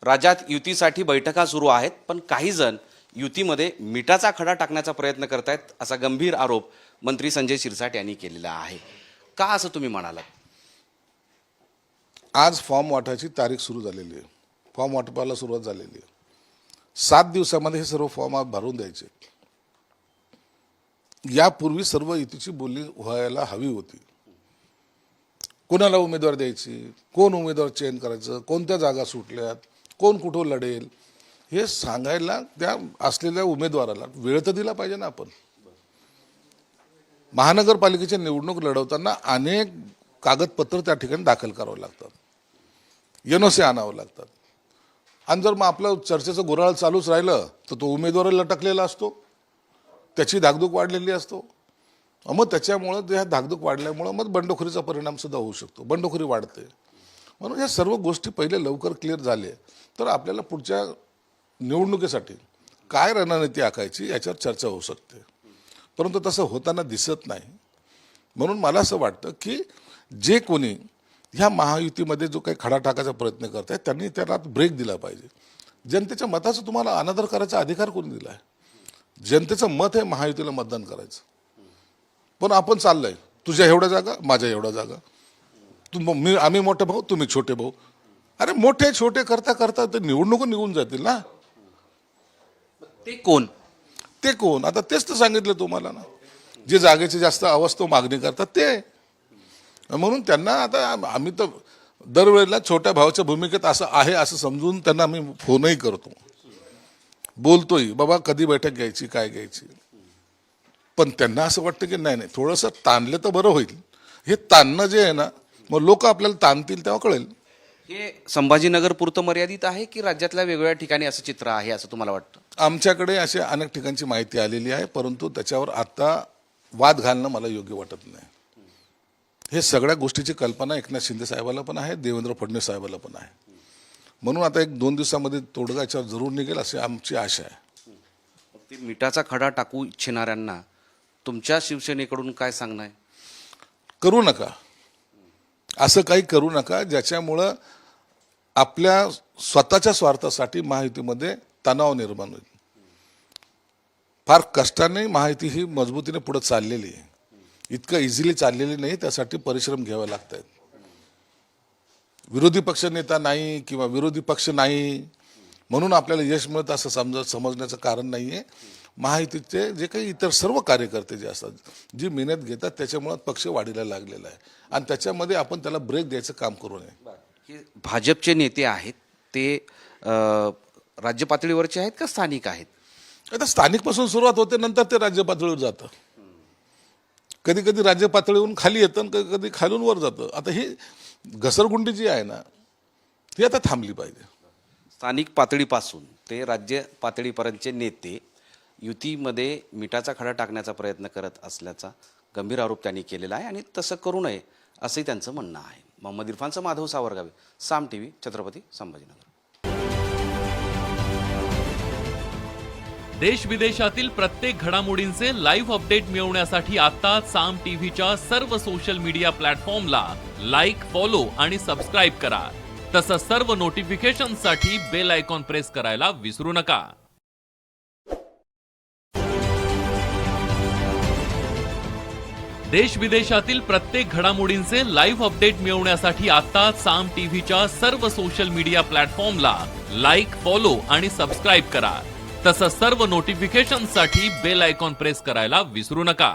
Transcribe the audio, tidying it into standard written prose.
राज्यात युतीसाठी बैठका सुरू आहेत, पण काही जण युतीमध्ये मिठाचा खडा टाकण्याचा प्रयत्न करतायत असा गंभीर आरोप मंत्री संजय शिरसाट यांनी केलेला आहे. का असं तुम्ही म्हणालात? आज फॉर्म वाटायची तारीख सुरू झालेली आहे. फॉर्म वाटपाला सुरुवात झालेली आहे. 7 दिवसामध्ये हे सर्व फॉर्म आज भरून द्यायचे. यापूर्वी सर्व युतीची बोलणी व्हायला हवी होती. कोणाला उमेदवार द्यायची, कोण उमेदवार चयन करायचं, कोणत्या जागा सुटल्यात, कोण कुठं लढेल, हे सांगायला त्या असलेल्या उमेदवाराला वेळ तर दिला पाहिजे ना. आपण महानगरपालिकेची निवडणूक लढवताना अनेक कागदपत्र त्या ठिकाणी दाखल करावं लागतात, NOC आणावं लागतात. आणि जर मग आपलं चर्चेचं गुऱ्हाळ चालूच राहिलं तर तो उमेदवार लटकलेला असतो, त्याची धाकधूक वाढलेली असतो. मग त्याच्यामुळं त्या धाकधूक वाढल्यामुळं मग बंडखोरीचा परिणाम सुद्धा होऊ शकतो, बंडखोरी वाढते. म्हणून या सर्व गोष्टी पहिले लवकर क्लिअर झाले तर आपल्याला पुढच्या निवडणुकीसाठी काय रणनीती आखायची याच्यावर चर्चा होऊ शकते. परंतु तसं होताना दिसत नाही. म्हणून मला असं वाटतं की जे कोणी ह्या महायुतीमध्ये जो काही खडा टाकायचा प्रयत्न करत आहे त्यांनी त्याला ब्रेक दिला पाहिजे. जनतेच्या मताचा तुम्हाला अनादर करायचा अधिकार कोणी दिला आहे? जनतेचं मत आहे महायुतीला मतदान करायचं. पण आपण चाललंय तुझ्या एवढ्या जागा, माझ्या एवढ्या जागा, आम्ही मोठे भाऊ, तुम्ही छोटे भाऊ. अरे मोठे छोटे करता करता ते निवडणूक निघून जातील ना. ते कोण? ते कोण? आता तेच तर सांगितलं तुम्हाला ना. जे जागेची जास्त अवास्तव मागणी करतात ते. म्हणून त्यांना आता आम्ही तर दरवेळेला छोट्या भावाच्या भूमिकेत असं आहे असं समजून त्यांना आम्ही फोनही करतो, बोलतोय बाबा कधी बैठक घ्यायची, काय घ्यायची. पण त्यांना असं वाटतं की नाही थोडंसं ताणलं तर बरं होईल. हे ताणणं जे आहे ना, मग लोक आपल्याला ताणतील तेव्हा कळेल. हे संभाजीनगर पुरतं मर्यादित आहे की राज्यातल्या वेगवेगळ्या ठिकाणी असं चित्र आहे असं तुम्हाला वाटतं? आमच्याकडे असे अनेक ठिकाणची माहिती आलेली आहे, परंतु त्याच्यावर आता वाद घालणं मला योग्य वाटत नाही. हे सगळ्या गोष्टीची कल्पना एकनाथ शिंदे साहेबाला पण आहे, देवेंद्र फडणवीस साहेबाला पण आहे. म्हणून आता 1-2 दिवसामध्ये तोडगा याच्यावर जरूर निघेल अशी आमची आशा आहे. ते मिठाचा खडा टाकू इच्छिणाऱ्यांना तुमच्या शिवसेनेकडून काय सांगणं आहे? करू नका, असं काही करू नका ज्याच्यामुळं आपल्या स्वतःच्या स्वार्थासाठी महायुतीमध्ये तणाव निर्माण होईल. फार कष्टाने महायुती ही मजबूतीने पुढे चाललेली आहे, इतकं इझिली चाललेली नाही. त्यासाठी परिश्रम घ्यावे लागत आहेत. विरोधी पक्ष नेता नाही किंवा विरोधी पक्ष नाही म्हणून आपल्याला यश मिळत असं समजण्याचं कारण नाही आहे. महायुतीचे जे काही इतर सर्व कार्यकर्ते जे असतात, जी मेहनत घेतात, त्याच्यामुळे पक्ष वाढीला लागलेला आहे आणि त्याच्यामध्ये आपण त्याला ब्रेक द्यायचं काम करू नये. हे भाजपचे नेते आहेत ते राज्य पातळीवरचे आहेत का स्थानिक आहेत? आता स्थानिकपासून सुरुवात होते, नंतर ते राज्य पातळीवर जातं. कधी कधी राज्य पातळीवरून खाली येतं आणि कधी कधी खालून वर जातं. आता ही घसरगुंडी जी आहे ना, ती आता थांबली पाहिजे. स्थानिक पातळीपासून ते राज्य पातळीपर्यंतचे नेते युतीमध्ये मिठाचा खडा टाकण्याचा प्रयत्न करत असल्याचा गंभीर आरोप त्यांनी केलेला आहे आणि तसं करू नये असंही त्यांचं म्हणणं आहे. मोहम्मद इरफानचं माधव सावरगावे, साम TV, छत्रपती संभाजीनगर. देश विदेशातील प्रत्येक घडामोडींचे लाईव्ह अपडेट मिळवण्यासाठी आता साम टीव्हीच्या सर्व सोशल मीडिया प्लॅटफॉर्मला लाईक, फॉलो आणि सबस्क्राईब करा. तसंच सर्व नोटिफिकेशनसाठी बेल आयकॉन प्रेस करायला विसरू नका. देश विदेशातील प्रत्येक घडामोडींचे लाईव्ह अपडेट मिळवण्यासाठी आता साम टीव्हीच्या सर्व सोशल मीडिया प्लॅटफॉर्मला लाईक, फॉलो आणि सबस्क्राईब करा. तसंच सर्व नोटिफिकेशनसाठी बेल आयकॉन प्रेस करायला विसरू नका.